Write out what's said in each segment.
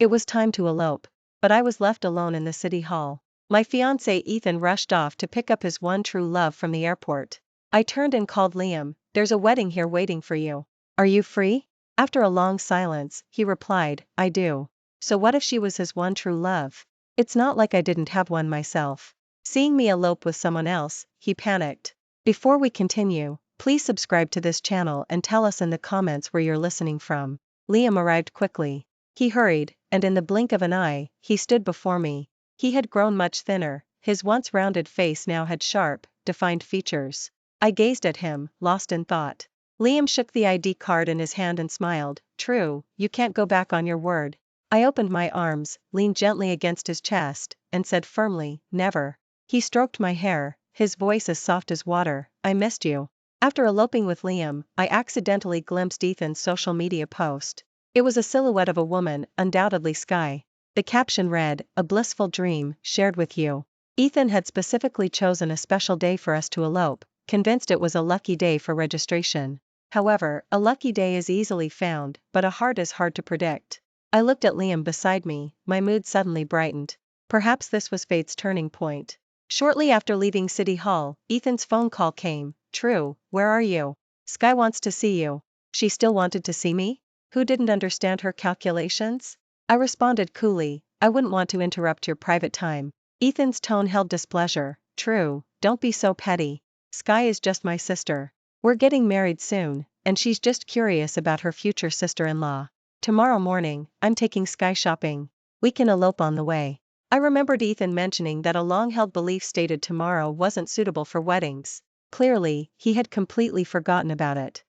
It was time to elope. But I was left alone in the city hall. My fiancé Ethan rushed off to pick up his one true love from the airport. I turned and called Liam, "There's a wedding here waiting for you. Are you free?" After a long silence, he replied, "I do." So what if she was his one true love? It's not like I didn't have one myself. Seeing me elope with someone else, he panicked. Before we continue, please subscribe to this channel and tell us in the comments where you're listening from. Liam arrived quickly. He hurried, and in the blink of an eye, he stood before me. He had grown much thinner, his once rounded face now had sharp, defined features. I gazed at him, lost in thought. Liam shook the ID card in his hand and smiled. "True, you can't go back on your word." I opened my arms, leaned gently against his chest, and said firmly, "Never." He stroked my hair, his voice as soft as water, "I missed you." After eloping with Liam, I accidentally glimpsed Ethan's social media post. It was a silhouette of a woman, undoubtedly Skye. The caption read, "A blissful dream, shared with you." Ethan had specifically chosen a special day for us to elope, convinced it was a lucky day for registration. However, a lucky day is easily found, but a heart is hard to predict. I looked at Liam beside me, my mood suddenly brightened. Perhaps this was fate's turning point. Shortly after leaving City Hall, Ethan's phone call came. "True, where are you? Skye wants to see you." She still wanted to see me? Who didn't understand her calculations? I responded coolly, "I wouldn't want to interrupt your private time." Ethan's tone held displeasure. "True, don't be so petty. Skye is just my sister. We're getting married soon, and she's just curious about her future sister-in-law. Tomorrow morning, I'm taking Skye shopping. We can elope on the way." I remembered Ethan mentioning that a long-held belief stated tomorrow wasn't suitable for weddings. Clearly, he had completely forgotten about it.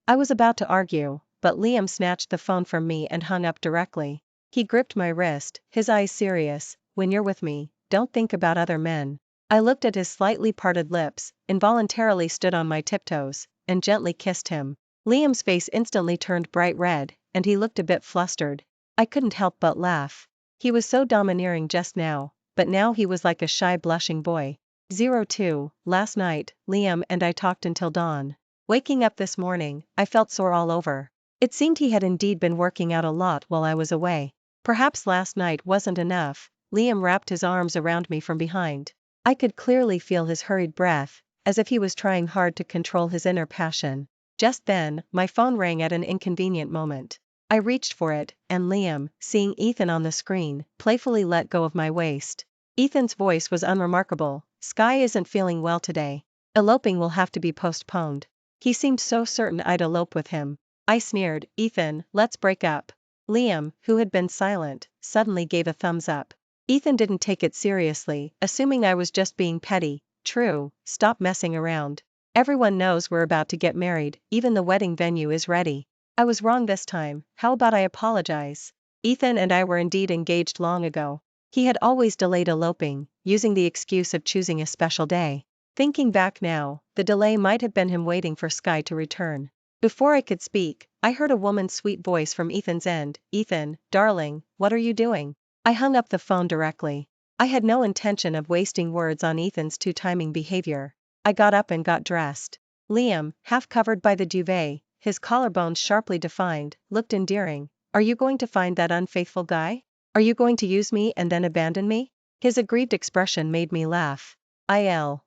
I was about to argue, but Liam snatched the phone from me and hung up directly. He gripped my wrist, his eyes serious. "When you're with me, don't think about other men." I looked at his slightly parted lips, involuntarily stood on my tiptoes, and gently kissed him. Liam's face instantly turned bright red, and he looked a bit flustered. I couldn't help but laugh. He was so domineering just now, but now he was like a shy blushing boy. 02, last night, Liam and I talked until dawn. Waking up this morning, I felt sore all over. It seemed he had indeed been working out a lot while I was away. Perhaps last night wasn't enough. Liam wrapped his arms around me from behind. I could clearly feel his hurried breath, as if he was trying hard to control his inner passion. Just then, my phone rang at an inconvenient moment. I reached for it, and Liam, seeing Ethan on the screen, playfully let go of my waist. Ethan's voice was unremarkable. "Skye isn't feeling well today. Eloping will have to be postponed." He seemed so certain I'd elope with him. I sneered, "Ethan, let's break up." Liam, who had been silent, suddenly gave a thumbs up. Ethan didn't take it seriously, assuming I was just being petty. "True, stop messing around. Everyone knows we're about to get married, even the wedding venue is ready." I was wrong this time. How about I apologize? Ethan and I were indeed engaged long ago. He had always delayed eloping, using the excuse of choosing a special day. Thinking back now, the delay might have been him waiting for Skye to return. Before I could speak, I heard a woman's sweet voice from Ethan's end. "Ethan, darling, what are you doing?" I hung up the phone directly. I had no intention of wasting words on Ethan's two-timing behavior. I got up and got dressed. Liam, half covered by the duvet, his collarbones sharply defined, looked endearing. "Are you going to find that unfaithful guy? Are you going to use me and then abandon me?" His aggrieved expression made me laugh. I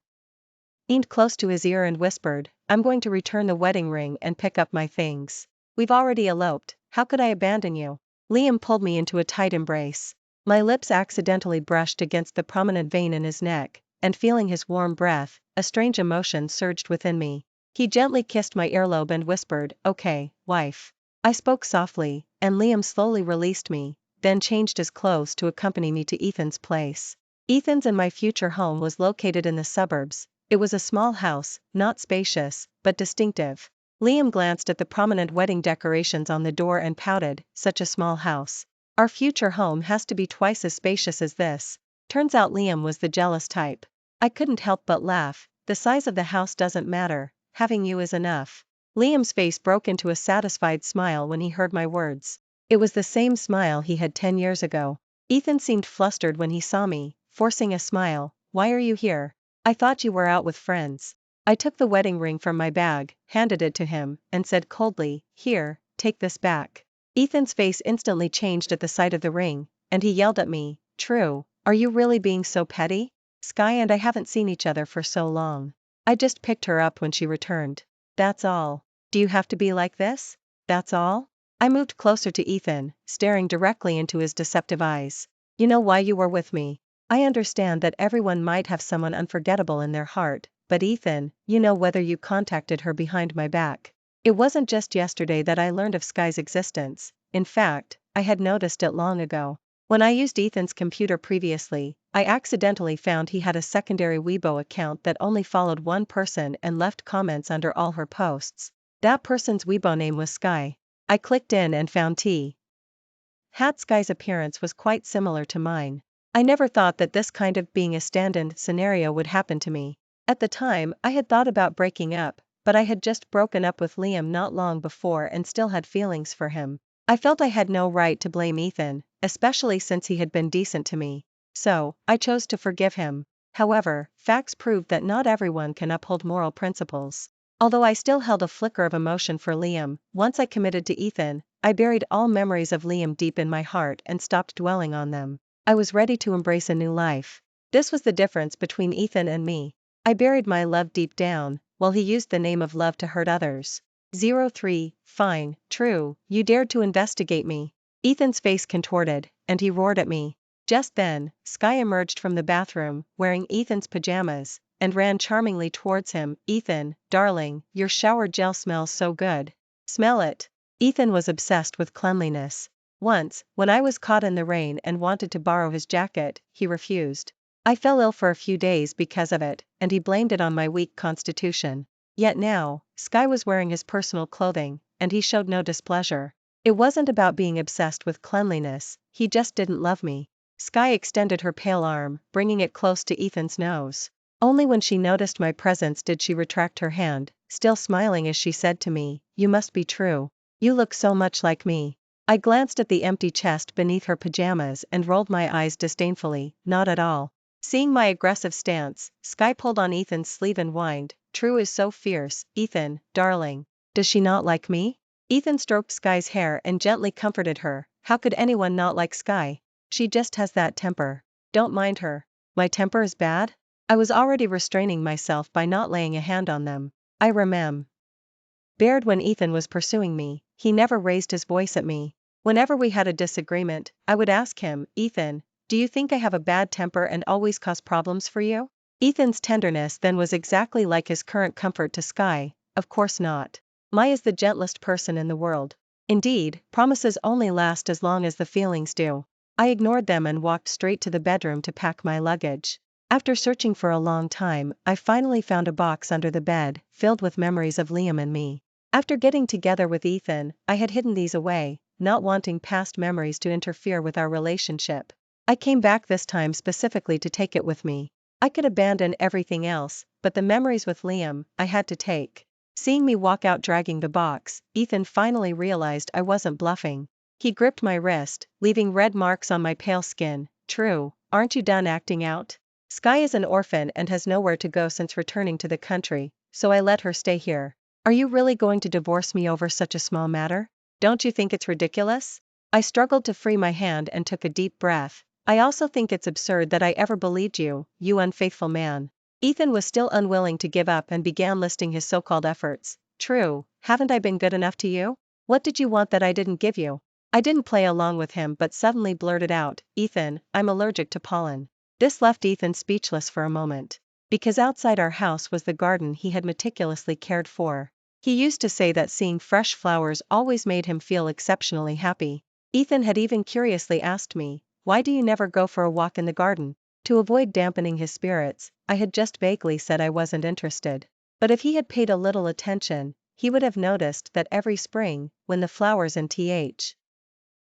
leaned close to his ear and whispered, "I'm going to return the wedding ring and pick up my things. We've already eloped, how could I abandon you?" Liam pulled me into a tight embrace. My lips accidentally brushed against the prominent vein in his neck, and feeling his warm breath, a strange emotion surged within me. He gently kissed my earlobe and whispered, "Okay, wife." I spoke softly, and Liam slowly released me, then changed his clothes to accompany me to Ethan's place. Ethan's and my future home was located in the suburbs. It was a small house, not spacious, but distinctive. Liam glanced at the prominent wedding decorations on the door and pouted, "Such a small house. Our future home has to be twice as spacious as this." Turns out Liam was the jealous type. I couldn't help but laugh. "The size of the house doesn't matter, having you is enough." Liam's face broke into a satisfied smile when he heard my words. It was the same smile he had 10 years ago. Ethan seemed flustered when he saw me, forcing a smile. "Why are you here? I thought you were out with friends." I took the wedding ring from my bag, handed it to him, and said coldly, "Here, take this back." Ethan's face instantly changed at the sight of the ring, and he yelled at me, "True, are you really being so petty? Skye and I haven't seen each other for so long. I just picked her up when she returned. That's all. Do you have to be like this? That's all?" I moved closer to Ethan, staring directly into his deceptive eyes. "You know why you were with me. I understand that everyone might have someone unforgettable in their heart, but Ethan, you know whether you contacted her behind my back. It wasn't just yesterday that I learned of Skye's existence. In fact, I had noticed it long ago. When I used Ethan's computer previously, I accidentally found he had a secondary Weibo account that only followed one person and left comments under all her posts. That person's Weibo name was Skye. I clicked in and found T. Skye's appearance was quite similar to mine. I never thought that this kind of being a stand-in scenario would happen to me. At the time, I had thought about breaking up, but I had just broken up with Liam not long before and still had feelings for him. I felt I had no right to blame Ethan, especially since he had been decent to me. So, I chose to forgive him. However, facts proved that not everyone can uphold moral principles. Although I still held a flicker of emotion for Liam, once I committed to Ethan, I buried all memories of Liam deep in my heart and stopped dwelling on them. I was ready to embrace a new life. This was the difference between Ethan and me. I buried my love deep down, while he used the name of love to hurt others. 03, fine, true, you dared to investigate me. Ethan's face contorted, and he roared at me. Just then, Skye emerged from the bathroom, wearing Ethan's pajamas, and ran charmingly towards him. "Ethan, darling, your shower gel smells so good. Smell it." Ethan was obsessed with cleanliness. Once, when I was caught in the rain and wanted to borrow his jacket, he refused. I fell ill for a few days because of it, and he blamed it on my weak constitution. Yet now, Skye was wearing his personal clothing, and he showed no displeasure. It wasn't about being obsessed with cleanliness, he just didn't love me. Skye extended her pale arm, bringing it close to Ethan's nose. Only when she noticed my presence did she retract her hand, still smiling as she said to me, "You must be true. You look so much like me." I glanced at the empty chest beneath her pajamas and rolled my eyes disdainfully. "Not at all." Seeing my aggressive stance, Skye pulled on Ethan's sleeve and whined, "True is so fierce, Ethan, darling. Does she not like me?" Ethan stroked Skye's hair and gently comforted her. "How could anyone not like Skye? She just has that temper. Don't mind her." "My temper is bad?" I was already restraining myself by not laying a hand on them. I remembered when Ethan was pursuing me, he never raised his voice at me. Whenever we had a disagreement, I would ask him, "Ethan, do you think I have a bad temper and always cause problems for you?" Ethan's tenderness then was exactly like his current comfort to Skye. "Of course not. Mai is the gentlest person in the world. Indeed, promises only last as long as the feelings do." I ignored them and walked straight to the bedroom to pack my luggage. After searching for a long time, I finally found a box under the bed, filled with memories of Liam and me. After getting together with Ethan, I had hidden these away, not wanting past memories to interfere with our relationship. I came back this time specifically to take it with me. I could abandon everything else, but the memories with Liam, I had to take. Seeing me walk out dragging the box, Ethan finally realized I wasn't bluffing. He gripped my wrist, leaving red marks on my pale skin. "True, aren't you done acting out? Skye is an orphan and has nowhere to go since returning to the country, so I let her stay here. Are you really going to divorce me over such a small matter? Don't you think it's ridiculous?" I struggled to free my hand and took a deep breath. "I also think it's absurd that I ever believed you, you unfaithful man." Ethan was still unwilling to give up and began listing his so-called efforts. "True, haven't I been good enough to you? What did you want that I didn't give you?" I didn't play along with him but suddenly blurted out, "Ethan, I'm allergic to pollen." This left Ethan speechless for a moment. Because outside our house was the garden he had meticulously cared for. He used to say that seeing fresh flowers always made him feel exceptionally happy. Ethan had even curiously asked me, "Why do you never go for a walk in the garden?" To avoid dampening his spirits, I had just vaguely said I wasn't interested. But if he had paid a little attention, he would have noticed that every spring, when the flowers in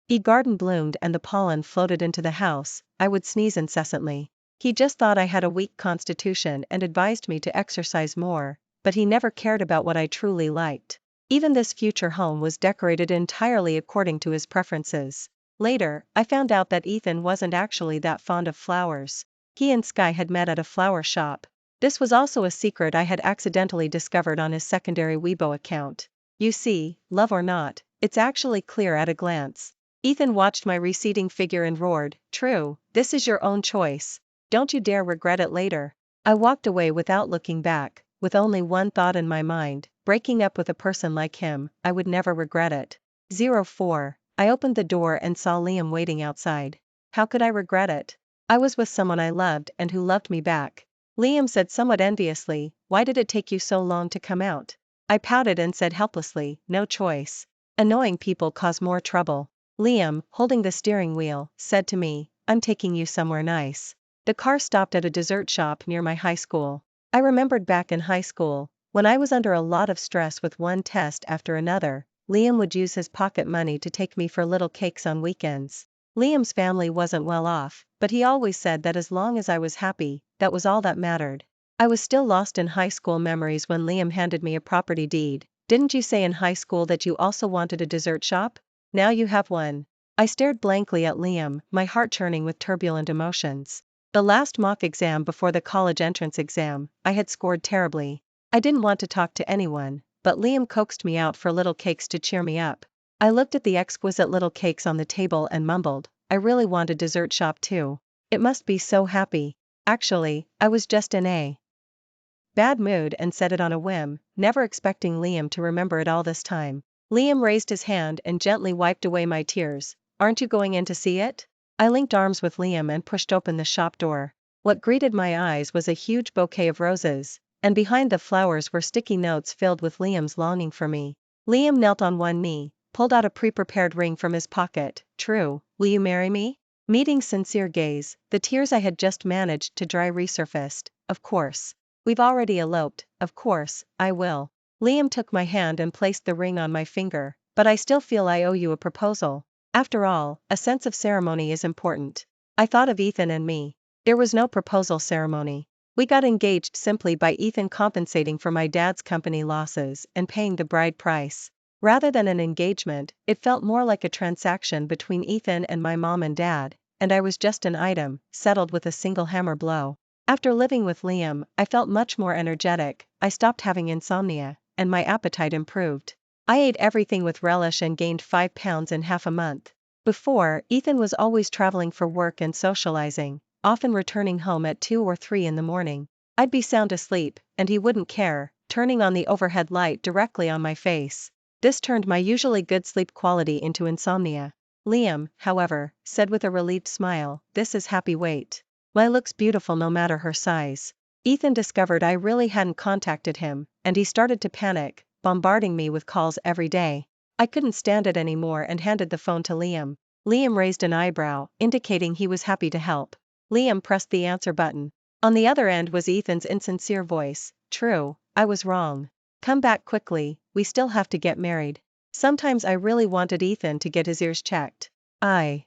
the garden bloomed and the pollen floated into the house, I would sneeze incessantly. He just thought I had a weak constitution and advised me to exercise more, but he never cared about what I truly liked. Even this future home was decorated entirely according to his preferences. Later, I found out that Ethan wasn't actually that fond of flowers. He and Skye had met at a flower shop. This was also a secret I had accidentally discovered on his secondary Weibo account. You see, love or not, It's actually clear at a glance. Ethan watched my receding figure and roared, "True, this is your own choice. Don't you dare regret it later." I walked away without looking back, with only one thought in my mind: breaking up with a person like him, I would never regret it. 04. I opened the door and saw Liam waiting outside. How could I regret it? I was with someone I loved and who loved me back. Liam said somewhat enviously, "Why did it take you so long to come out?" I pouted and said helplessly, "No choice. Annoying people cause more trouble." Liam, holding the steering wheel, said to me, "I'm taking you somewhere nice." The car stopped at a dessert shop near my high school. I remembered back in high school, when I was under a lot of stress with one test after another, Liam would use his pocket money to take me for little cakes on weekends. Liam's family wasn't well off, but he always said that as long as I was happy, that was all that mattered. I was still lost in high school memories when Liam handed me a property deed. "Didn't you say in high school that you also wanted a dessert shop? Now you have one." I stared blankly at Liam, my heart churning with turbulent emotions. The last mock exam before the college entrance exam, I had scored terribly. I didn't want to talk to anyone, but Liam coaxed me out for little cakes to cheer me up. I looked at the exquisite little cakes on the table and mumbled, "I really want a dessert shop too. It must be so happy." Actually, I was just in a bad mood and said it on a whim, never expecting Liam to remember it all this time. Liam raised his hand and gently wiped away my tears. "Aren't you going in to see it?" I linked arms with Liam and pushed open the shop door. What greeted my eyes was a huge bouquet of roses, and behind the flowers were sticky notes filled with Liam's longing for me. Liam knelt on one knee, pulled out a pre-prepared ring from his pocket. "True, will you marry me?" Meeting sincere gaze, the tears I had just managed to dry resurfaced. "Of course. We've already eloped, of course, I will." Liam took my hand and placed the ring on my finger. "But I still feel I owe you a proposal. After all, a sense of ceremony is important." I thought of Ethan and me. There was no proposal ceremony. We got engaged simply by Ethan compensating for my dad's company losses and paying the bride price. Rather than an engagement, it felt more like a transaction between Ethan and my mom and dad, and I was just an item, settled with a single hammer blow. After living with Liam, I felt much more energetic. I stopped having insomnia, and my appetite improved. I ate everything with relish and gained 5 pounds in half a month. Before, Ethan was always traveling for work and socializing, often returning home at 2 or 3 in the morning. I'd be sound asleep, and he wouldn't care, turning on the overhead light directly on my face. This turned my usually good sleep quality into insomnia. Liam, however, said with a relieved smile, "This is happy weight. My looks beautiful no matter her size." Ethan discovered I really hadn't contacted him, and he started to panic, bombarding me with calls every day. I couldn't stand it anymore and handed the phone to Liam. Liam raised an eyebrow, indicating he was happy to help. Liam pressed the answer button. On the other end was Ethan's insincere voice, "True, I was wrong. Come back quickly, we still have to get married." Sometimes I really wanted Ethan to get his ears checked. I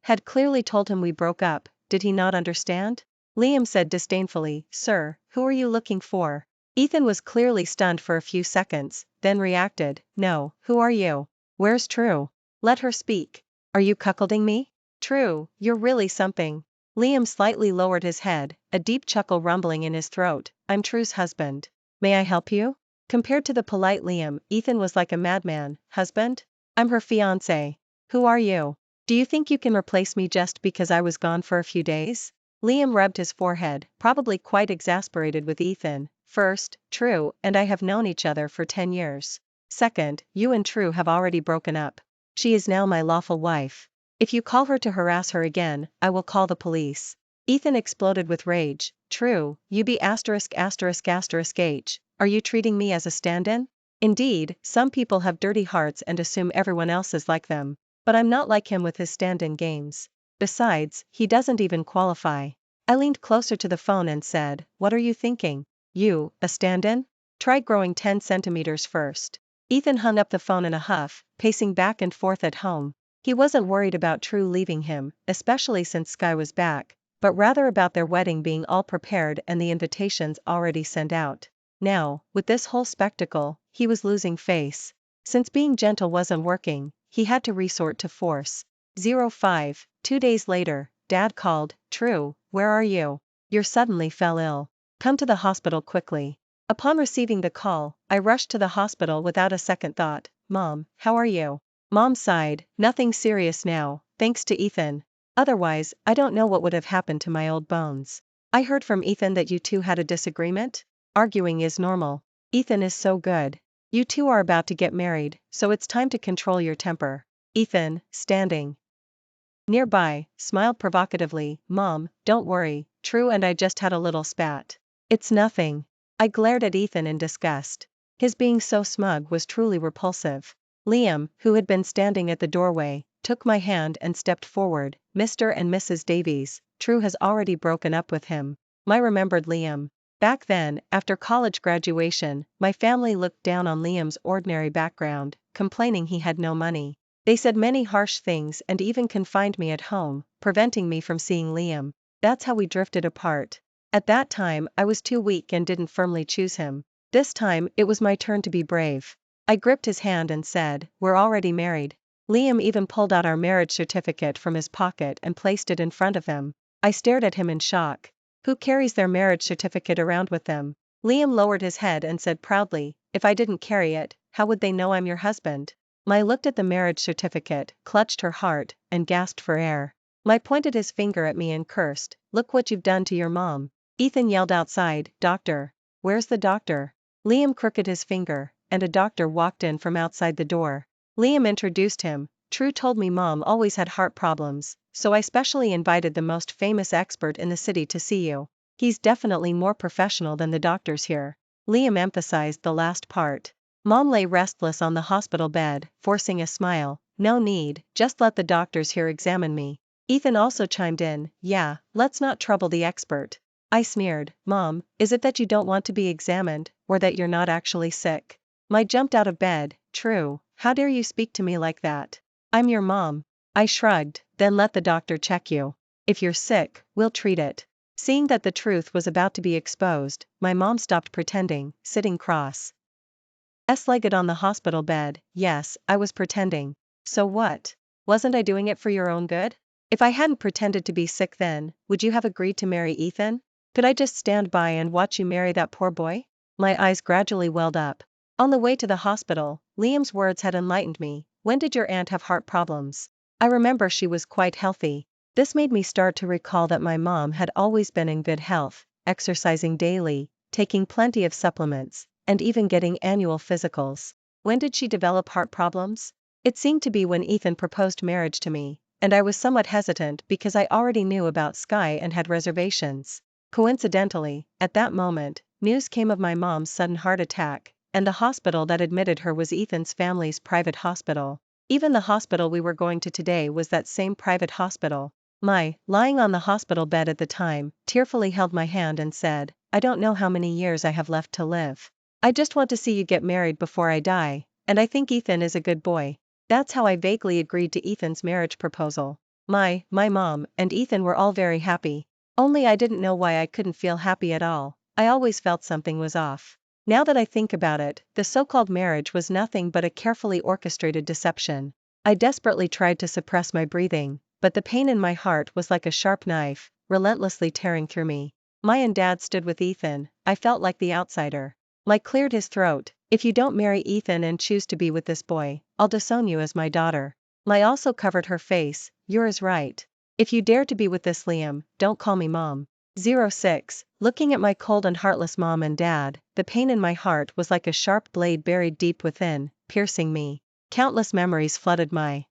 had clearly told him we broke up. Did he not understand? Liam said disdainfully, "Sir, who are you looking for?" Ethan was clearly stunned for a few seconds, then reacted, "No, who are you? Where's True? Let her speak. Are you cuckolding me? True, you're really something." Liam slightly lowered his head, a deep chuckle rumbling in his throat. "I'm True's husband. May I help you?" Compared to the polite Liam, Ethan was like a madman. "Husband? I'm her fiancée. Who are you? Do you think you can replace me just because I was gone for a few days?" Liam rubbed his forehead, probably quite exasperated with Ethan. "First, True and I have known each other for 10 years. Second, you and True have already broken up. She is now my lawful wife. If you call her to harass her again, I will call the police." Ethan exploded with rage. "True, you be asterisk asterisk asterisk H. Are you treating me as a stand-in? Indeed, some people have dirty hearts and assume everyone else is like them. But I'm not like him with his stand-in games. Besides, he doesn't even qualify." I leaned closer to the phone and said, "What are you thinking? You, a stand-in? Try growing 10 centimeters first." Ethan hung up the phone in a huff, pacing back and forth at home. He wasn't worried about True leaving him, especially since Skye was back, but rather about their wedding being all prepared and the invitations already sent out. Now, with this whole spectacle, he was losing face. Since being gentle wasn't working, he had to resort to force. 05. 2 days later, Dad called, "True, where are you? You suddenly fell ill. Come to the hospital quickly." Upon receiving the call, I rushed to the hospital without a second thought. Mom, how are you? Mom sighed, nothing serious now, thanks to Ethan. Otherwise, I don't know what would have happened to my old bones. I heard from Ethan that you two had a disagreement? Arguing is normal. Ethan is so good. You two are about to get married, so it's time to control your temper. Ethan, standing nearby, smiled provocatively. Mom, don't worry, True and I just had a little spat. It's nothing. I glared at Ethan in disgust. His being so smug was truly repulsive. Liam, who had been standing at the doorway, took my hand and stepped forward. Mr. and Mrs. Davies, True has already broken up with him. I remembered Liam. Back then, after college graduation, my family looked down on Liam's ordinary background, complaining he had no money. They said many harsh things and even confined me at home, preventing me from seeing Liam. That's how we drifted apart. At that time, I was too weak and didn't firmly choose him. This time, it was my turn to be brave. I gripped his hand and said, "We're already married." Liam even pulled out our marriage certificate from his pocket and placed it in front of him. I stared at him in shock. Who carries their marriage certificate around with them? Liam lowered his head and said proudly, "If I didn't carry it, how would they know I'm your husband?" Mai looked at the marriage certificate, clutched her heart, and gasped for air. Mai pointed his finger at me and cursed, "Look what you've done to your mom." Ethan yelled outside, "Doctor. Where's the doctor?" Liam crooked his finger, and a doctor walked in from outside the door. Liam introduced him. True told me Mom always had heart problems, so I specially invited the most famous expert in the city to see you. He's definitely more professional than the doctors here. Liam emphasized the last part. Mom lay restless on the hospital bed, forcing a smile. "No need, just let the doctors here examine me." Ethan also chimed in, "Yeah, let's not trouble the expert." I sneered, "Mom, is it that you don't want to be examined, or that you're not actually sick?" Mai jumped out of bed. "True, how dare you speak to me like that? I'm your mom." I shrugged, "Then let the doctor check you. If you're sick, we'll treat it." Seeing that the truth was about to be exposed, my mom stopped pretending, sitting cross-legged on the hospital bed. "Yes, I was pretending. So what? Wasn't I doing it for your own good? If I hadn't pretended to be sick then, would you have agreed to marry Ethan? Could I just stand by and watch you marry that poor boy?" My eyes gradually welled up. On the way to the hospital, Liam's words had enlightened me. "When did your aunt have heart problems?" I remember she was quite healthy. This made me start to recall that my mom had always been in good health, exercising daily, taking plenty of supplements, and even getting annual physicals. When did she develop heart problems? It seemed to be when Ethan proposed marriage to me, and I was somewhat hesitant because I already knew about Skye and had reservations. Coincidentally, at that moment, news came of my mom's sudden heart attack, and the hospital that admitted her was Ethan's family's private hospital. Even the hospital we were going to today was that same private hospital. Mai, lying on the hospital bed at the time, tearfully held my hand and said, "I don't know how many years I have left to live. I just want to see you get married before I die, and I think Ethan is a good boy." That's how I vaguely agreed to Ethan's marriage proposal. My mom, and Ethan were all very happy. Only I didn't know why I couldn't feel happy at all. I always felt something was off. Now that I think about it, the so-called marriage was nothing but a carefully orchestrated deception. I desperately tried to suppress my breathing, but the pain in my heart was like a sharp knife, relentlessly tearing through me. Mai and Dad stood with Ethan. I felt like the outsider. Mai cleared his throat. "If you don't marry Ethan and choose to be with this boy, I'll disown you as my daughter." Mai also covered her face. "You're right. If you dare to be with this Liam, don't call me Mom." 06. Looking at my cold and heartless mom and dad, the pain in my heart was like a sharp blade buried deep within, piercing me. Countless memories flooded my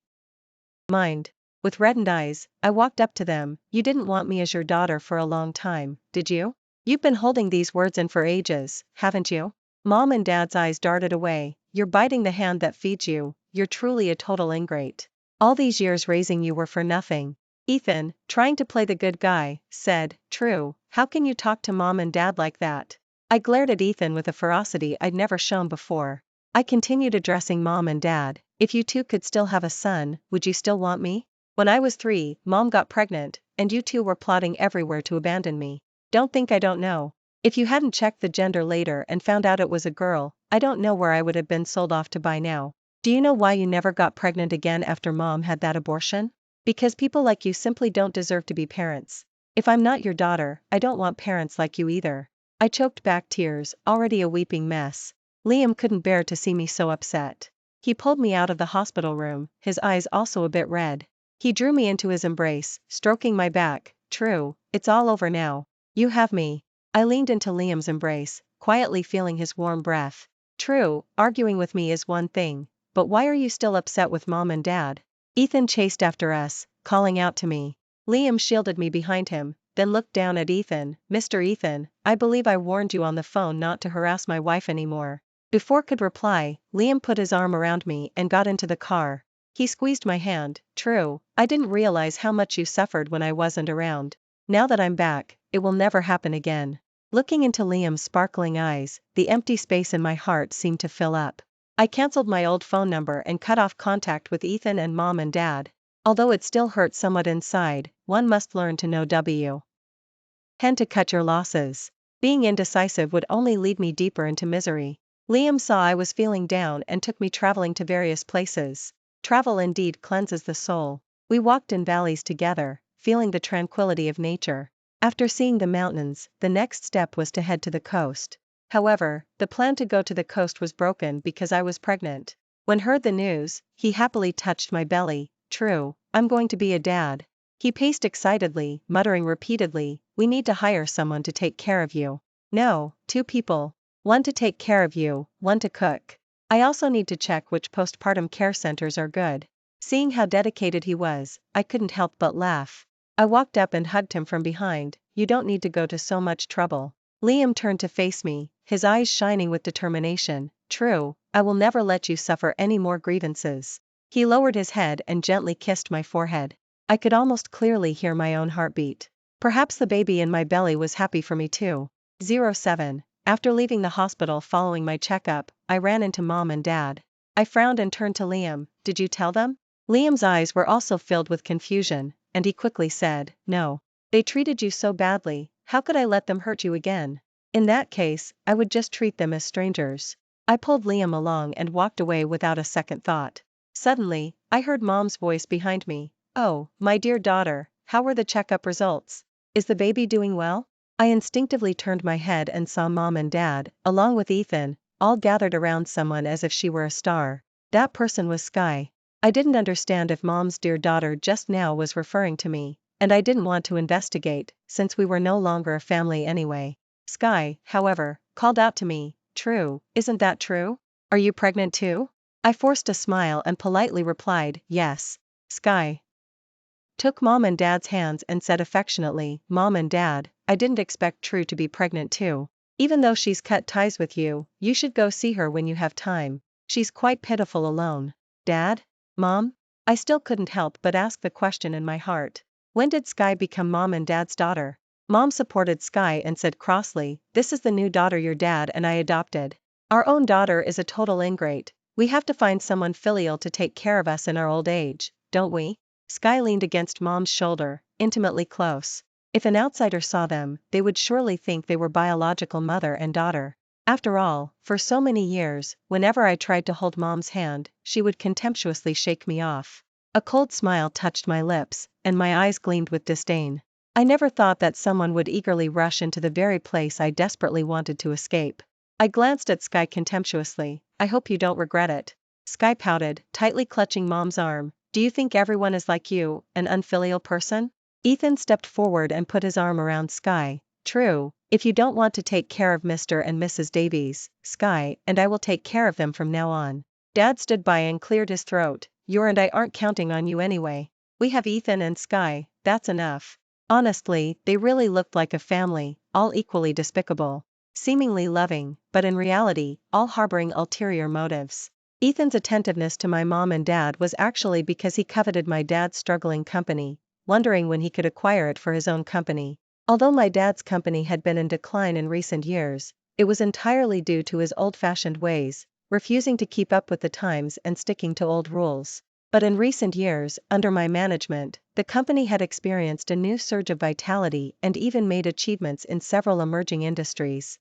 mind. With reddened eyes, I walked up to them. "You didn't want me as your daughter for a long time, did you? You've been holding these words in for ages, haven't you?" Mom and Dad's eyes darted away. "You're biting the hand that feeds you, you're truly a total ingrate. All these years raising you were for nothing." Ethan, trying to play the good guy, said, "True, how can you talk to Mom and Dad like that?" I glared at Ethan with a ferocity I'd never shown before. I continued addressing Mom and Dad. "If you two could still have a son, would you still want me? When I was 3, Mom got pregnant, and you two were plotting everywhere to abandon me. Don't think I don't know. If you hadn't checked the gender later and found out it was a girl, I don't know where I would have been sold off to by now. Do you know why you never got pregnant again after Mom had that abortion? Because people like you simply don't deserve to be parents. If I'm not your daughter, I don't want parents like you either." I choked back tears, already a weeping mess. Liam couldn't bear to see me so upset. He pulled me out of the hospital room, his eyes also a bit red. He drew me into his embrace, stroking my back. True, it's all over now. You have me. I leaned into Liam's embrace, quietly feeling his warm breath. True, arguing with me is one thing, but why are you still upset with mom and dad? Ethan chased after us, calling out to me. Liam shielded me behind him, then looked down at Ethan. Mr. Ethan, I believe I warned you on the phone not to harass my wife anymore. Before could reply, Liam put his arm around me and got into the car. He squeezed my hand. True, I didn't realize how much you suffered when I wasn't around. Now that I'm back, it will never happen again. Looking into Liam's sparkling eyes, the empty space in my heart seemed to fill up. I cancelled my old phone number and cut off contact with Ethan and mom and dad. Although it still hurt somewhat inside, one must learn to know when to cut your losses. Being indecisive would only lead me deeper into misery. Liam saw I was feeling down and took me traveling to various places. Travel indeed cleanses the soul. We walked in valleys together, feeling the tranquility of nature. After seeing the mountains, the next step was to head to the coast. However, the plan to go to the coast was broken because I was pregnant. When heard the news, he happily touched my belly. True, I'm going to be a dad. He paced excitedly, muttering repeatedly, we need to hire someone to take care of you. No, 2 people. One to take care of you, one to cook. I also need to check which postpartum care centers are good. Seeing how dedicated he was, I couldn't help but laugh. I walked up and hugged him from behind. You don't need to go to so much trouble. Liam turned to face me, his eyes shining with determination. True, I will never let you suffer any more grievances. He lowered his head and gently kissed my forehead. I could almost clearly hear my own heartbeat. Perhaps the baby in my belly was happy for me too. 07. After leaving the hospital following my checkup, I ran into mom and dad. I frowned and turned to Liam. Did you tell them? Liam's eyes were also filled with confusion, and he quickly said, no. They treated you so badly, how could I let them hurt you again? In that case, I would just treat them as strangers. I pulled Liam along and walked away without a second thought. Suddenly, I heard mom's voice behind me. Oh, my dear daughter, how were the checkup results? Is the baby doing well? I instinctively turned my head and saw mom and dad, along with Ethan, all gathered around someone as if she were a star. That person was Skye. I didn't understand if mom's dear daughter just now was referring to me, and I didn't want to investigate, since we were no longer a family anyway. Skye, however, called out to me, True, isn't that true? Are you pregnant too? I forced a smile and politely replied, yes. Skye took mom and dad's hands and said affectionately, Mom and Dad, I didn't expect True to be pregnant too. Even though she's cut ties with you, you should go see her when you have time. She's quite pitiful alone. Dad? Mom? I still couldn't help but ask the question in my heart. When did Skye become mom and dad's daughter? Mom supported Skye and said crossly, this is the new daughter your dad and I adopted. Our own daughter is a total ingrate. We have to find someone filial to take care of us in our old age, don't we? Skye leaned against mom's shoulder, intimately close. If an outsider saw them, they would surely think they were biological mother and daughter. After all, for so many years, whenever I tried to hold mom's hand, she would contemptuously shake me off. A cold smile touched my lips, and my eyes gleamed with disdain. I never thought that someone would eagerly rush into the very place I desperately wanted to escape. I glanced at Skye contemptuously. I hope you don't regret it. Skye pouted, tightly clutching mom's arm. Do you think everyone is like you, an unfilial person? Ethan stepped forward and put his arm around Skye. True, if you don't want to take care of Mr. and Mrs. Davies, Skye and I will take care of them from now on. Dad stood by and cleared his throat. You and I aren't counting on you anyway. We have Ethan and Skye, that's enough. Honestly, they really looked like a family, all equally despicable. Seemingly loving, but in reality, all harboring ulterior motives. Ethan's attentiveness to my mom and dad was actually because he coveted my dad's struggling company, wondering when he could acquire it for his own company. Although my dad's company had been in decline in recent years, it was entirely due to his old-fashioned ways, refusing to keep up with the times and sticking to old rules. But in recent years, under my management, the company had experienced a new surge of vitality and even made achievements in several emerging industries.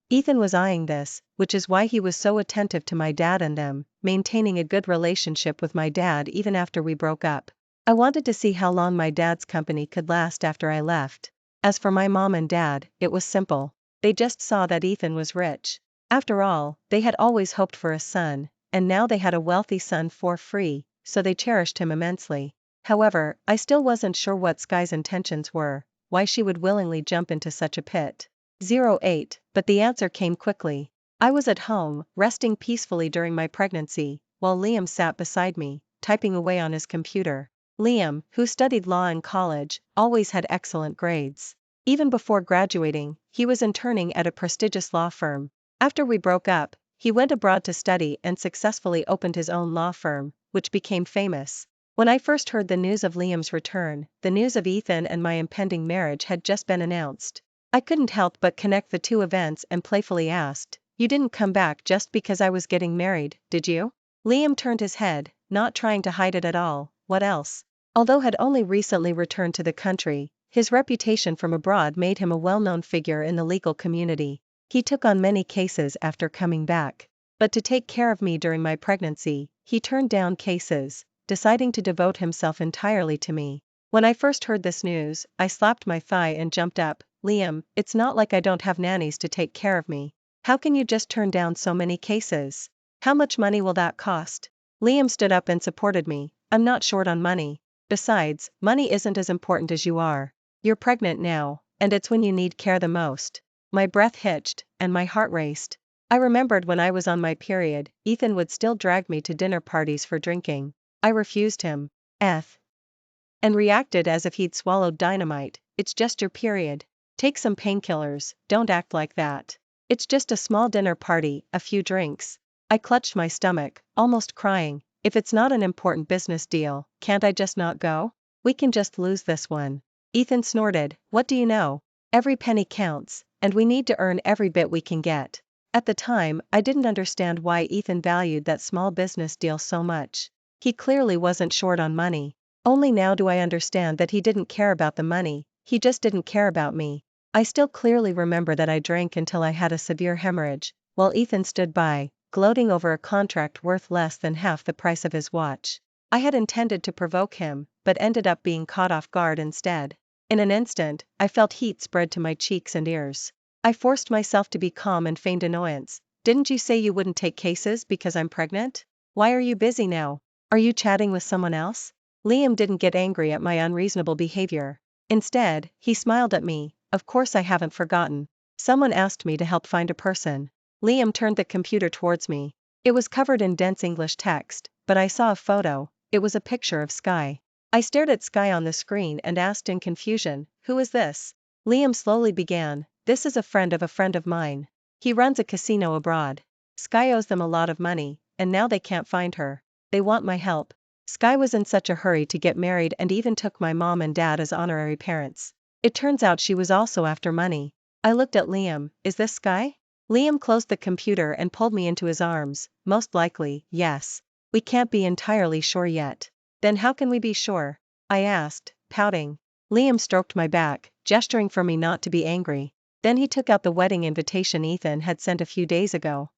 Ethan was eyeing this, which is why he was so attentive to my dad and them, maintaining a good relationship with my dad even after we broke up. I wanted to see how long my dad's company could last after I left. As for my mom and dad, it was simple. they just saw that Ethan was rich. After all, they had always hoped for a son, and now they had a wealthy son for free, so they cherished him immensely. However, I still wasn't sure what Skye's intentions were, why she would willingly jump into such a pit. 08, but the answer came quickly. I was at home, resting peacefully during my pregnancy, while Liam sat beside me, typing away on his computer. Liam, who studied law in college, always had excellent grades. Even before graduating, he was interning at a prestigious law firm. After we broke up, he went abroad to study and successfully opened his own law firm, which became famous. When I first heard the news of Liam's return, the news of Ethan and my impending marriage had just been announced. I couldn't help but connect the two events and playfully asked, "You didn't come back just because I was getting married, did you?" Liam turned his head, not trying to hide it at all. What else? Although had only recently returned to the country, his reputation from abroad made him a well-known figure in the legal community. He took on many cases after coming back. But to take care of me during my pregnancy, he turned down cases, deciding to devote himself entirely to me. When I first heard this news, I slapped my thigh and jumped up. Liam, it's not like I don't have nannies to take care of me. How can you just turn down so many cases? How much money will that cost? Liam stood up and supported me. I'm not short on money. Besides, money isn't as important as you are. You're pregnant now, and it's when you need care the most. My breath hitched, and my heart raced. I remembered when I was on my period, Ethan would still drag me to dinner parties for drinking. I refused him. And reacted as if he'd swallowed dynamite. It's just your period. Take some painkillers, don't act like that. It's just a small dinner party, a few drinks. I clutched my stomach, almost crying. If it's not an important business deal, can't I just not go? We can just lose this one. Ethan snorted, what do you know? Every penny counts, and we need to earn every bit we can get. At the time, I didn't understand why Ethan valued that small business deal so much. He clearly wasn't short on money. Only now do I understand that he didn't care about the money, he just didn't care about me. I still clearly remember that I drank until I had a severe hemorrhage, while Ethan stood by, gloating over a contract worth less than half the price of his watch. I had intended to provoke him, but ended up being caught off guard instead. In an instant, I felt heat spread to my cheeks and ears. I forced myself to be calm and feigned annoyance. Didn't you say you wouldn't take cases because I'm pregnant? Why are you busy now? Are you chatting with someone else? Liam didn't get angry at my unreasonable behavior. Instead, he smiled at me. Of course I haven't forgotten. Someone asked me to help find a person. Liam turned the computer towards me. It was covered in dense English text, but I saw a photo. It was a picture of Skye. I stared at Skye on the screen and asked in confusion, who is this? Liam slowly began, this is a friend of mine. He runs a casino abroad. Skye owes them a lot of money, and now they can't find her. They want my help. Skye was in such a hurry to get married and even took my mom and dad as honorary parents. It turns out she was also after money. I looked at Liam, is this Skye? Liam closed the computer and pulled me into his arms. Most likely, yes. We can't be entirely sure yet. Then how can we be sure? I asked, pouting. Liam stroked my back, gesturing for me not to be angry. Then he took out the wedding invitation Ethan had sent a few days ago.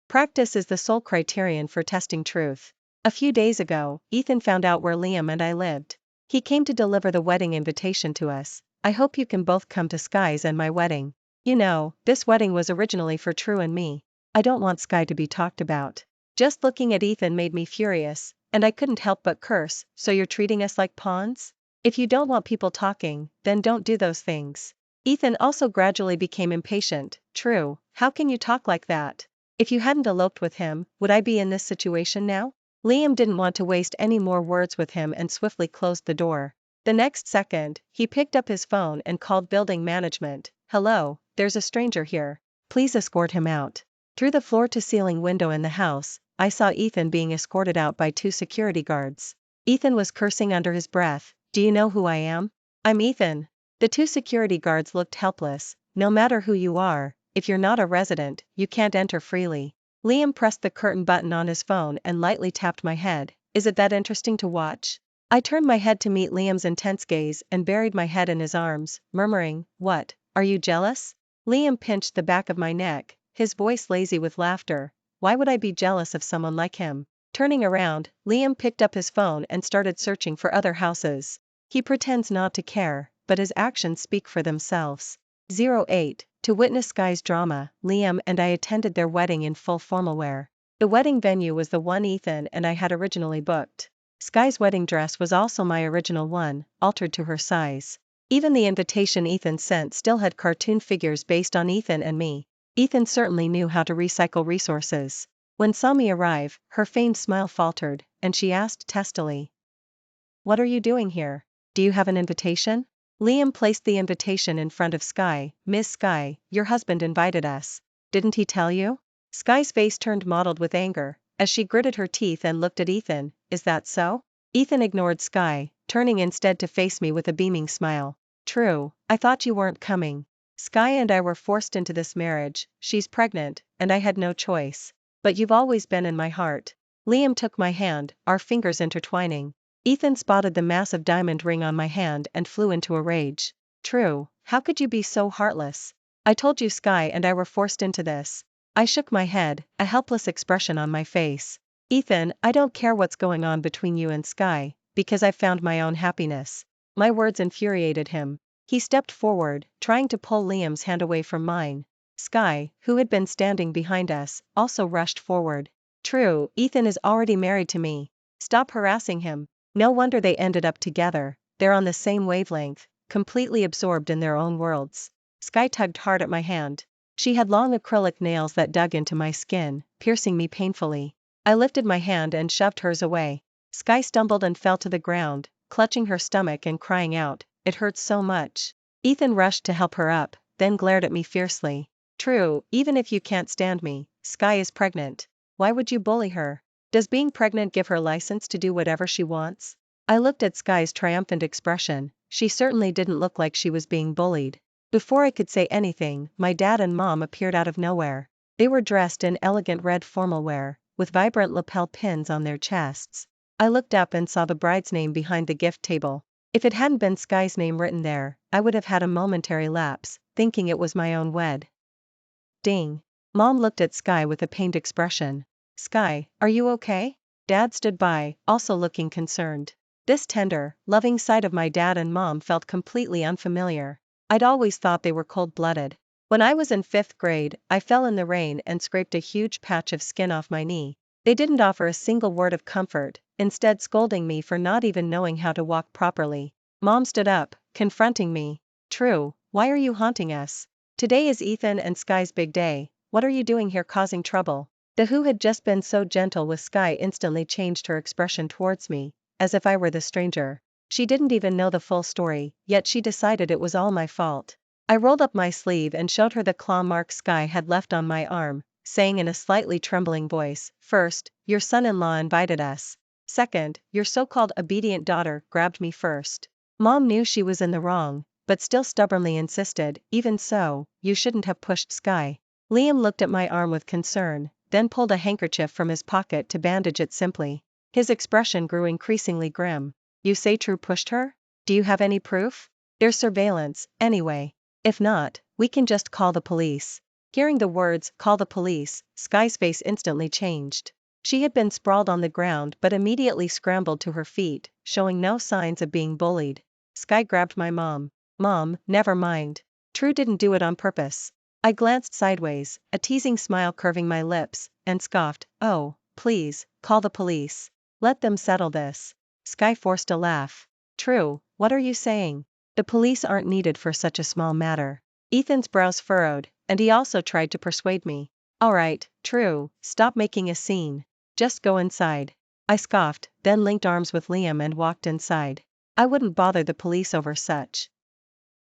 Practice is the sole criterion for testing truth. A few days ago, Ethan found out where Liam and I lived. He came to deliver the wedding invitation to us. I hope you can both come to Skye's and my wedding. You know, this wedding was originally for True and me. I don't want Skye to be talked about. Just looking at Ethan made me furious, and I couldn't help but curse, so you're treating us like pawns? If you don't want people talking, then don't do those things. Ethan also gradually became impatient. True, how can you talk like that? If you hadn't eloped with him, would I be in this situation now? Liam didn't want to waste any more words with him and swiftly closed the door. The next second, he picked up his phone and called building management. Hello, there's a stranger here. Please escort him out. Through the floor-to-ceiling window in the house, I saw Ethan being escorted out by 2 security guards. Ethan was cursing under his breath. Do you know who I am? I'm Ethan. The 2 security guards looked helpless. No matter who you are, if you're not a resident, you can't enter freely. Liam pressed the curtain button on his phone and lightly tapped my head. Is it that interesting to watch? I turned my head to meet Liam's intense gaze and buried my head in his arms, murmuring, what, are you jealous? Liam pinched the back of my neck, his voice lazy with laughter. Why would I be jealous of someone like him? Turning around, Liam picked up his phone and started searching for other houses. He pretends not to care, but his actions speak for themselves. 08. To witness Skye's drama, Liam and I attended their wedding in full formal wear. The wedding venue was the one Ethan and I had originally booked. Skye's wedding dress was also my original one, altered to her size. Even the invitation Ethan sent still had cartoon figures based on Ethan and me. Ethan certainly knew how to recycle resources. When saw me arrive, her feigned smile faltered, and she asked testily, "What are you doing here? Do you have an invitation?" Liam placed the invitation in front of Skye. "Miss Skye, your husband invited us. Didn't he tell you?" Skye's face turned mottled with anger, as she gritted her teeth and looked at Ethan. "Is that so?" Ethan ignored Skye, turning instead to face me with a beaming smile. "True, I thought you weren't coming. Skye and I were forced into this marriage, she's pregnant, and I had no choice. But you've always been in my heart." Liam took my hand, our fingers intertwining. Ethan spotted the massive diamond ring on my hand and flew into a rage. "True, how could you be so heartless? I told you Skye and I were forced into this." I shook my head, a helpless expression on my face. "Ethan, I don't care what's going on between you and Skye, because I've found my own happiness." My words infuriated him. He stepped forward, trying to pull Liam's hand away from mine. Skye, who had been standing behind us, also rushed forward. "True, Ethan is already married to me. Stop harassing him." No wonder they ended up together, they're on the same wavelength, completely absorbed in their own worlds. Skye tugged hard at my hand. She had long acrylic nails that dug into my skin, piercing me painfully. I lifted my hand and shoved hers away. Skye stumbled and fell to the ground, clutching her stomach and crying out, "It hurts so much." Ethan rushed to help her up, then glared at me fiercely. "True, even if you can't stand me, Skye is pregnant. Why would you bully her? Does being pregnant give her license to do whatever she wants?" I looked at Skye's triumphant expression. She certainly didn't look like she was being bullied. Before I could say anything, my dad and mom appeared out of nowhere. They were dressed in elegant red formal wear, with vibrant lapel pins on their chests. I looked up and saw the bride's name behind the gift table. If it hadn't been Skye's name written there, I would have had a momentary lapse, thinking it was my own wed. Ding. Mom looked at Skye with a pained expression. "Skye, are you okay?" Dad stood by, also looking concerned. This tender, loving side of my dad and mom felt completely unfamiliar. I'd always thought they were cold-blooded. When I was in 5th grade, I fell in the rain and scraped a huge patch of skin off my knee. They didn't offer a single word of comfort, instead scolding me for not even knowing how to walk properly. Mom stood up, confronting me. "True, why are you haunting us? Today is Ethan and Skye's big day. What are you doing here causing trouble?" The who had just been so gentle with Skye instantly changed her expression towards me, as if I were the stranger. She didn't even know the full story, yet she decided it was all my fault. I rolled up my sleeve and showed her the claw mark Skye had left on my arm, saying in a slightly trembling voice, "First, your son-in-law invited us. Second, your so-called obedient daughter grabbed me first." Mom knew she was in the wrong, but still stubbornly insisted, "Even so, you shouldn't have pushed Skye." Liam looked at my arm with concern, then pulled a handkerchief from his pocket to bandage it simply. His expression grew increasingly grim. "You say True pushed her? Do you have any proof? There's surveillance, anyway. If not, we can just call the police." Hearing the words, "call the police," Skye's face instantly changed. She had been sprawled on the ground but immediately scrambled to her feet, showing no signs of being bullied. Skye grabbed my mom. "Mom, never mind. True didn't do it on purpose." I glanced sideways, a teasing smile curving my lips, and scoffed, "Oh, please, call the police. Let them settle this." Skye forced a laugh. "True, what are you saying? The police aren't needed for such a small matter." Ethan's brows furrowed, and he also tried to persuade me. "All right, True, stop making a scene. Just go inside." I scoffed, then linked arms with Liam and walked inside. I wouldn't bother the police over such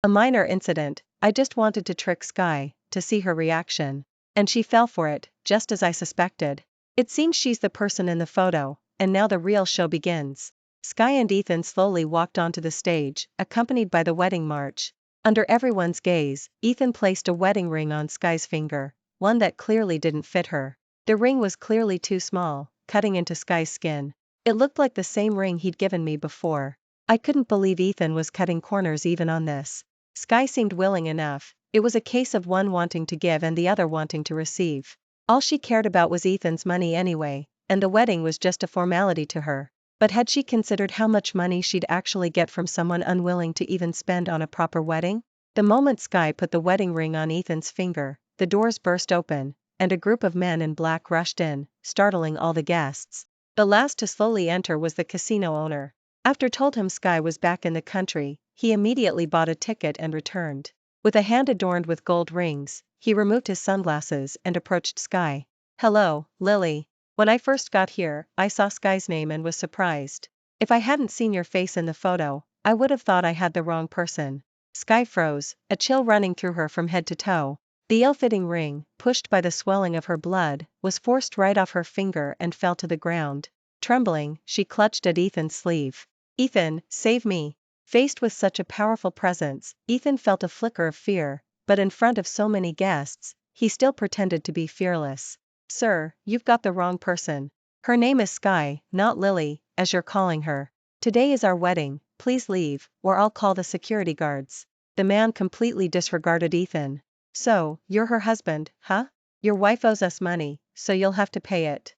a minor incident. I just wanted to trick Skye, to see her reaction. And she fell for it, just as I suspected. It seems she's the person in the photo, and now the real show begins. Skye and Ethan slowly walked onto the stage, accompanied by the wedding march. Under everyone's gaze, Ethan placed a wedding ring on Skye's finger, one that clearly didn't fit her. The ring was clearly too small, cutting into Skye's skin. It looked like the same ring he'd given me before. I couldn't believe Ethan was cutting corners even on this. Skye seemed willing enough. It was a case of one wanting to give and the other wanting to receive. All she cared about was Ethan's money anyway, and the wedding was just a formality to her. But had she considered how much money she'd actually get from someone unwilling to even spend on a proper wedding? The moment Skye put the wedding ring on Ethan's finger, the doors burst open, and a group of men in black rushed in, startling all the guests. The last to slowly enter was the casino owner. After told him Skye was back in the country, he immediately bought a ticket and returned. With a hand adorned with gold rings, he removed his sunglasses and approached Skye. "Hello, Lily. When I first got here, I saw Skye's name and was surprised. If I hadn't seen your face in the photo, I would have thought I had the wrong person." Skye froze, a chill running through her from head to toe. The ill-fitting ring, pushed by the swelling of her blood, was forced right off her finger and fell to the ground. Trembling, she clutched at Ethan's sleeve. "Ethan, save me." Faced with such a powerful presence, Ethan felt a flicker of fear, but in front of so many guests, he still pretended to be fearless. "Sir, you've got the wrong person. Her name is Skye, not Lily, as you're calling her. Today is our wedding, please leave, or I'll call the security guards." The man completely disregarded Ethan. "So, you're her husband, huh? Your wife owes us money, so you'll have to pay it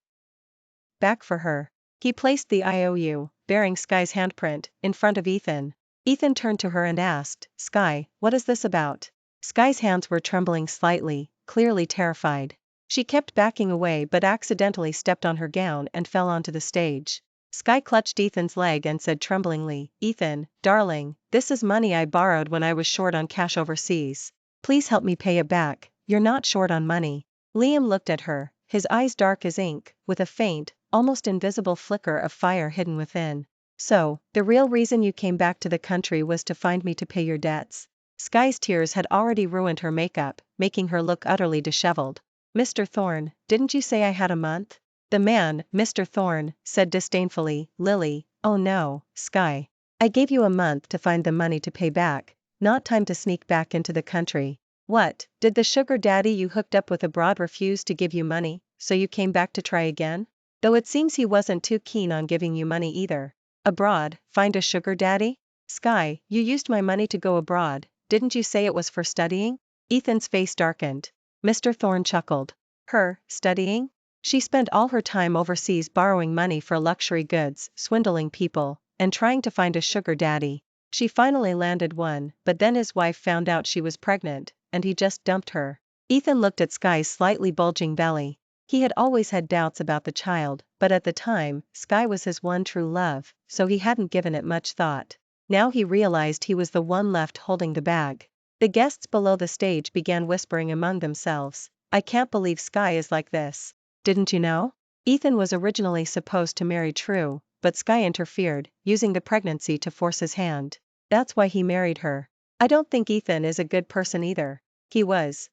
back for her." He placed the IOU, bearing Skye's handprint, in front of Ethan. Ethan turned to her and asked, "Skye, what is this about?" Skye's hands were trembling slightly, clearly terrified. She kept backing away but accidentally stepped on her gown and fell onto the stage. Skye clutched Ethan's leg and said tremblingly, "Ethan, darling, this is money I borrowed when I was short on cash overseas. Please help me pay it back, you're not short on money." Liam looked at her, his eyes dark as ink, with a faint, almost invisible flicker of fire hidden within. "So, the real reason you came back to the country was to find me to pay your debts?" Skye's tears had already ruined her makeup, making her look utterly disheveled. "Mr. Thorne, didn't you say I had a month?" The man, Mr. Thorne, said disdainfully, "Lily, oh no, Skye. I gave you a month to find the money to pay back, not time to sneak back into the country. What, did the sugar daddy you hooked up with abroad refuse to give you money, so you came back to try again? Though it seems he wasn't too keen on giving you money either. Abroad, find a sugar daddy? Skye, you used my money to go abroad, didn't you say it was for studying?" Ethan's face darkened. Mr. Thorne chuckled. "Her, studying? She spent all her time overseas borrowing money for luxury goods, swindling people, and trying to find a sugar daddy. She finally landed one, but then his wife found out she was pregnant, and he just dumped her." Ethan looked at Skye's slightly bulging belly. He had always had doubts about the child, but at the time, Skye was his one true love, so he hadn't given it much thought. Now he realized he was the one left holding the bag. The guests below the stage began whispering among themselves, "I can't believe Skye is like this. Didn't you know? Ethan was originally supposed to marry True, but Skye interfered, using the pregnancy to force his hand. That's why he married her. I don't think Ethan is a good person either. He was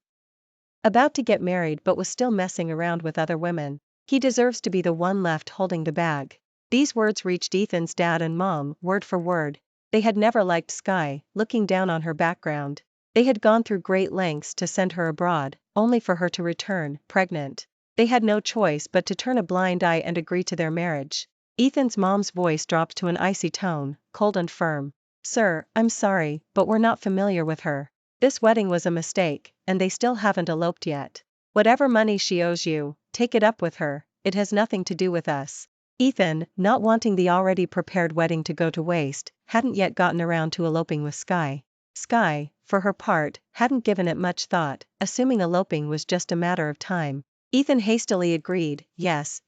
about to get married but was still messing around with other women. He deserves to be the one left holding the bag." These words reached Ethan's dad and mom, word for word. They had never liked Skye, looking down on her background. They had gone through great lengths to send her abroad, only for her to return, pregnant. They had no choice but to turn a blind eye and agree to their marriage. Ethan's mom's voice dropped to an icy tone, cold and firm. "Sir, I'm sorry, but we're not familiar with her. This wedding was a mistake, and they still haven't eloped yet. Whatever money she owes you, take it up with her, it has nothing to do with us." Ethan, not wanting the already prepared wedding to go to waste, hadn't yet gotten around to eloping with Skye. Skye, for her part, hadn't given it much thought, assuming eloping was just a matter of time. Ethan hastily agreed, yes,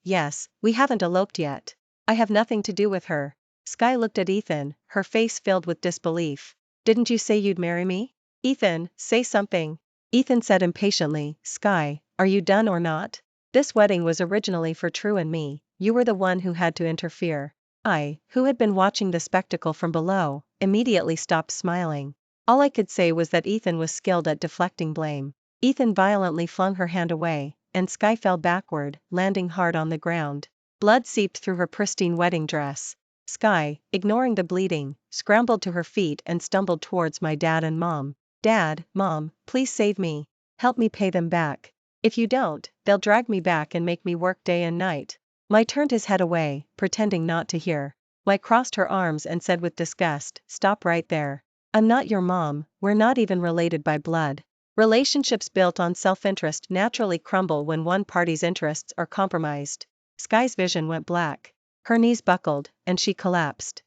we haven't eloped yet. I have nothing to do with her." Skye looked at Ethan, her face filled with disbelief. "Didn't you say you'd marry me? Ethan, say something." Ethan said impatiently, "Skye, are you done or not? This wedding was originally for True and me, you were the one who had to interfere." I, who had been watching the spectacle from below, immediately stopped smiling. All I could say was that Ethan was skilled at deflecting blame. Ethan violently flung her hand away, and Skye fell backward, landing hard on the ground. Blood seeped through her pristine wedding dress. Skye, ignoring the bleeding, scrambled to her feet and stumbled towards my dad and mom. "Dad, Mom, please save me. Help me pay them back. If you don't, they'll drag me back and make me work day and night." My turned his head away, pretending not to hear. My crossed her arms and said with disgust, "Stop right there. I'm not your mom, we're not even related by blood. Relationships built on self-interest naturally crumble when one party's interests are compromised." Skye's vision went black. Her knees buckled, and she collapsed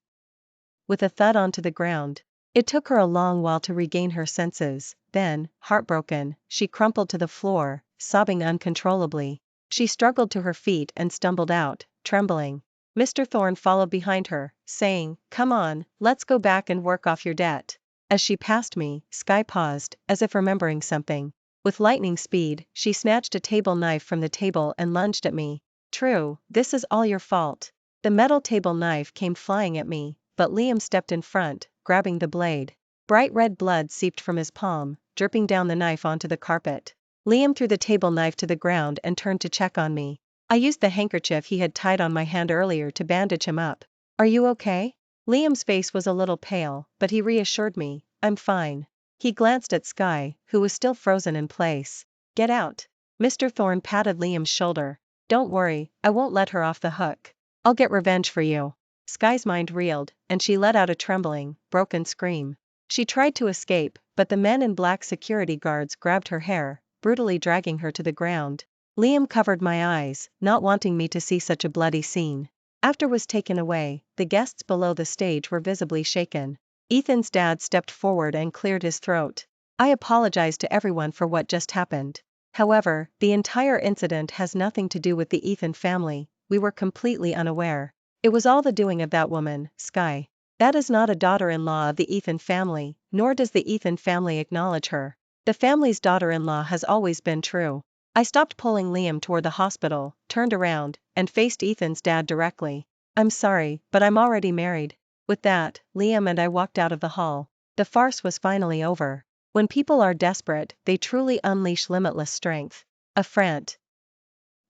with a thud onto the ground. It took her a long while to regain her senses, then, heartbroken, she crumpled to the floor, sobbing uncontrollably. She struggled to her feet and stumbled out, trembling. Mr. Thorne followed behind her, saying, "Come on, let's go back and work off your debt." As she passed me, Skye paused, as if remembering something. With lightning speed, she snatched a table knife from the table and lunged at me. "True, this is all your fault." The metal table knife came flying at me, but Liam stepped in front, grabbing the blade. Bright red blood seeped from his palm, dripping down the knife onto the carpet. Liam threw the table knife to the ground and turned to check on me. I used the handkerchief he had tied on my hand earlier to bandage him up. "Are you okay?" Liam's face was a little pale, but he reassured me, "I'm fine." He glanced at Skye, who was still frozen in place. "Get out." Mr. Thorne patted Liam's shoulder. "Don't worry, I won't let her off the hook. I'll get revenge for you." Skye's mind reeled, and she let out a trembling, broken scream. She tried to escape, but the men in black security guards grabbed her hair, brutally dragging her to the ground. Liam covered my eyes, not wanting me to see such a bloody scene. After was taken away, the guests below the stage were visibly shaken. Ethan's dad stepped forward and cleared his throat. "I apologize to everyone for what just happened. However, the entire incident has nothing to do with the Ethan family. We were completely unaware. It was all the doing of that woman, Skye. That is not a daughter-in-law of the Ethan family, nor does the Ethan family acknowledge her. The family's daughter-in-law has always been true." I stopped pulling Liam toward the hospital, turned around, and faced Ethan's dad directly. "I'm sorry, but I'm already married." With that, Liam and I walked out of the hall. The farce was finally over. When people are desperate, they truly unleash limitless strength. A front.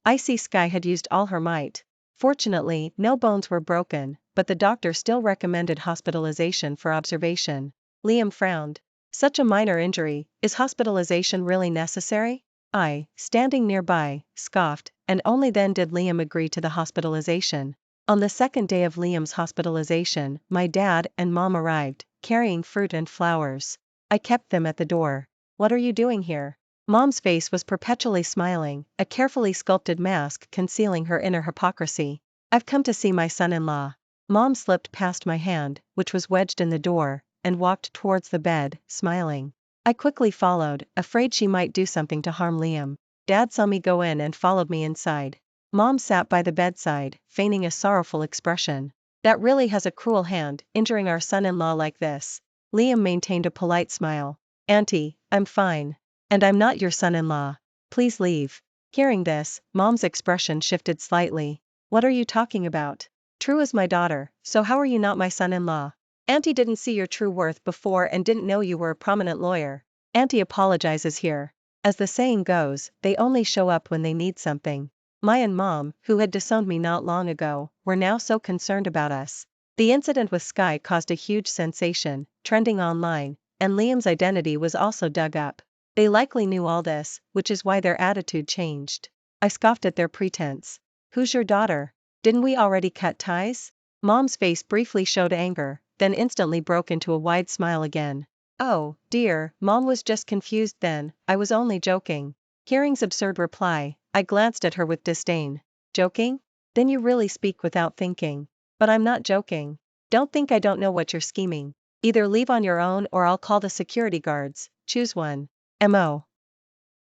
I see Skye had used all her might. Fortunately, no bones were broken, but the doctor still recommended hospitalization for observation. Liam frowned. "Such a minor injury, is hospitalization really necessary?" I, standing nearby, scoffed, and only then did Liam agree to the hospitalization. On the second day of Liam's hospitalization, my dad and mom arrived, carrying fruit and flowers. I kept them at the door. "What are you doing here?" Mom's face was perpetually smiling, a carefully sculpted mask concealing her inner hypocrisy. "I've come to see my son-in-law." Mom slipped past my hand, which was wedged in the door, and walked towards the bed, smiling. I quickly followed, afraid she might do something to harm Liam. Dad saw me go in and followed me inside. Mom sat by the bedside, feigning a sorrowful expression. "That really has a cruel hand, injuring our son-in-law like this." Liam maintained a polite smile. "Auntie, I'm fine. And I'm not your son-in-law. Please leave." Hearing this, Mom's expression shifted slightly. "What are you talking about? True is my daughter, so how are you not my son-in-law? Auntie didn't see your true worth before and didn't know you were a prominent lawyer." Auntie apologizes here. As the saying goes, they only show up when they need something. My and Mom, who had disowned me not long ago, were now so concerned about us. The incident with Skye caused a huge sensation, trending online, and Liam's identity was also dug up. They likely knew all this, which is why their attitude changed. I scoffed at their pretense. "Who's your daughter? Didn't we already cut ties?" Mom's face briefly showed anger, then instantly broke into a wide smile again. "Oh, dear, Mom was just confused then, I was only joking." Hearing's absurd reply, I glanced at her with disdain. "Joking? Then you really speak without thinking." "But I'm not joking. Don't think I don't know what you're scheming. Either leave on your own or I'll call the security guards, choose one." M.O.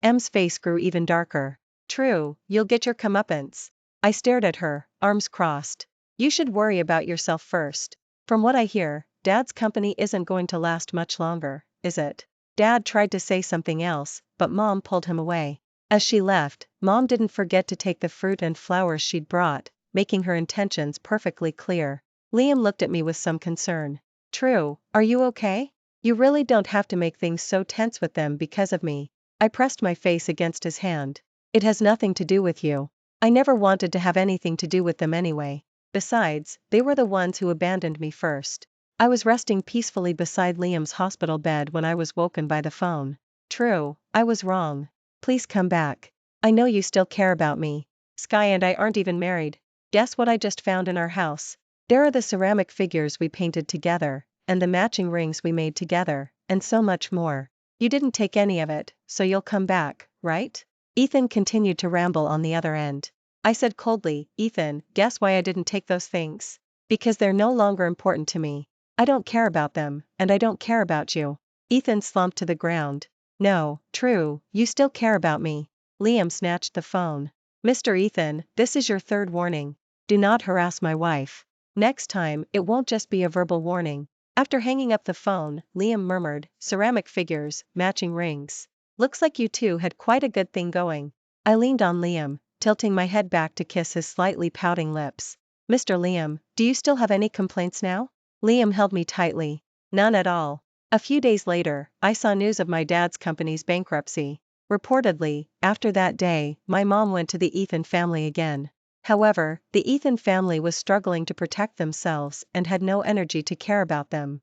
M's face grew even darker. "True, you'll get your comeuppance." I stared at her, arms crossed. "You should worry about yourself first. From what I hear, Dad's company isn't going to last much longer, is it?" Dad tried to say something else, but Mom pulled him away. As she left, Mom didn't forget to take the fruit and flowers she'd brought, making her intentions perfectly clear. Liam looked at me with some concern. "True, are you okay? You really don't have to make things so tense with them because of me." I pressed my face against his hand. "It has nothing to do with you. I never wanted to have anything to do with them anyway. Besides, they were the ones who abandoned me first." I was resting peacefully beside Liam's hospital bed when I was woken by the phone. "True, I was wrong. Please come back. I know you still care about me. Skye and I aren't even married. Guess what I just found in our house? There are the ceramic figures we painted together, and the matching rings we made together, and so much more. You didn't take any of it, so you'll come back, right?" Ethan continued to ramble on the other end. I said coldly, "Ethan, guess why I didn't take those things? Because they're no longer important to me." I don't care about them, and I don't care about you. Ethan slumped to the ground. No, true, you still care about me. Liam snatched the phone. Mr. Ethan, this is your third warning. Do not harass my wife. Next time, it won't just be a verbal warning. After hanging up the phone, Liam murmured, ceramic figures, matching rings. Looks like you two had quite a good thing going. I leaned on Liam, tilting my head back to kiss his slightly pouting lips. Mr. Liam, do you still have any complaints now? Liam held me tightly. None at all. A few days later, I saw news of my dad's company's bankruptcy. Reportedly, after that day, my mom went to the Ethan family again. However, the Ethan family was struggling to protect themselves and had no energy to care about them.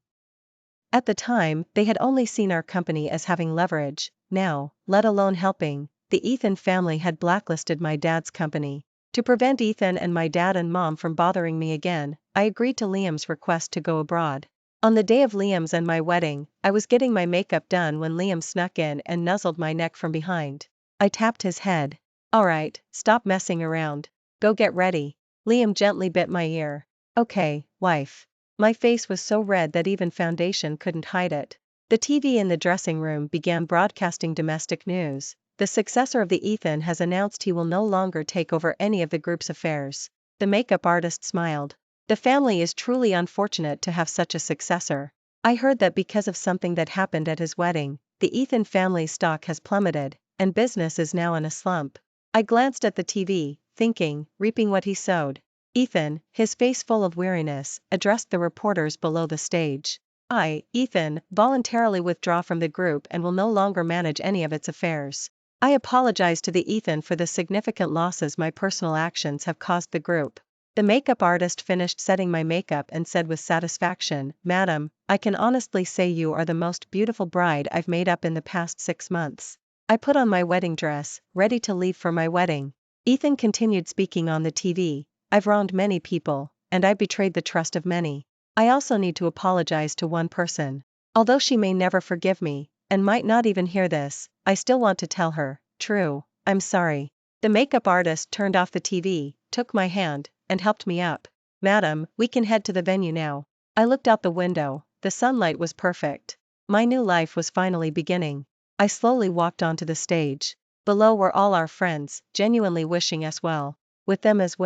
At the time, they had only seen our company as having leverage. Now, let alone helping, the Ethan family had blacklisted my dad's company. To prevent Ethan and my dad and mom from bothering me again, I agreed to Liam's request to go abroad. On the day of Liam's and my wedding, I was getting my makeup done when Liam snuck in and nuzzled my neck from behind. I tapped his head. Alright, stop messing around. Go get ready. Liam gently bit my ear. Okay, wife. My face was so red that even foundation couldn't hide it. The TV in the dressing room began broadcasting domestic news. The successor of the Ethan has announced he will no longer take over any of the group's affairs. The makeup artist smiled. The family is truly unfortunate to have such a successor. I heard that because of something that happened at his wedding, the Ethan family's stock has plummeted, and business is now in a slump. I glanced at the TV, thinking, reaping what he sowed. Ethan, his face full of weariness, addressed the reporters below the stage. I, Ethan, voluntarily withdraw from the group and will no longer manage any of its affairs. I apologize to the Ethan for the significant losses my personal actions have caused the group. The makeup artist finished setting my makeup and said with satisfaction, Madam, I can honestly say you are the most beautiful bride I've made up in the past 6 months. I put on my wedding dress, ready to leave for my wedding. Ethan continued speaking on the TV. I've wronged many people, and I betrayed the trust of many. I also need to apologize to one person. Although she may never forgive me, and might not even hear this, I still want to tell her, true, I'm sorry. The makeup artist turned off the TV, took my hand, and helped me up. Madam, we can head to the venue now. I looked out the window, the sunlight was perfect. My new life was finally beginning. I slowly walked onto the stage. Below were all our friends, genuinely wishing us well. With them as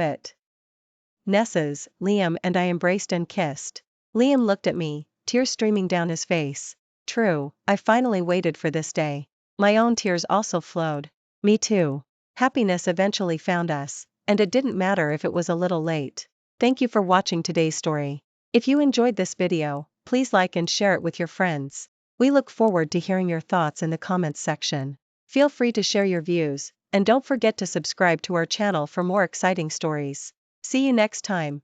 Nesses, Liam and I embraced and kissed. Liam looked at me, tears streaming down his face. True, I finally waited for this day. My own tears also flowed. Me too. Happiness eventually found us, and it didn't matter if it was a little late. Thank you for watching today's story. If you enjoyed this video, please like and share it with your friends. We look forward to hearing your thoughts in the comments section. Feel free to share your views, and don't forget to subscribe to our channel for more exciting stories. See you next time.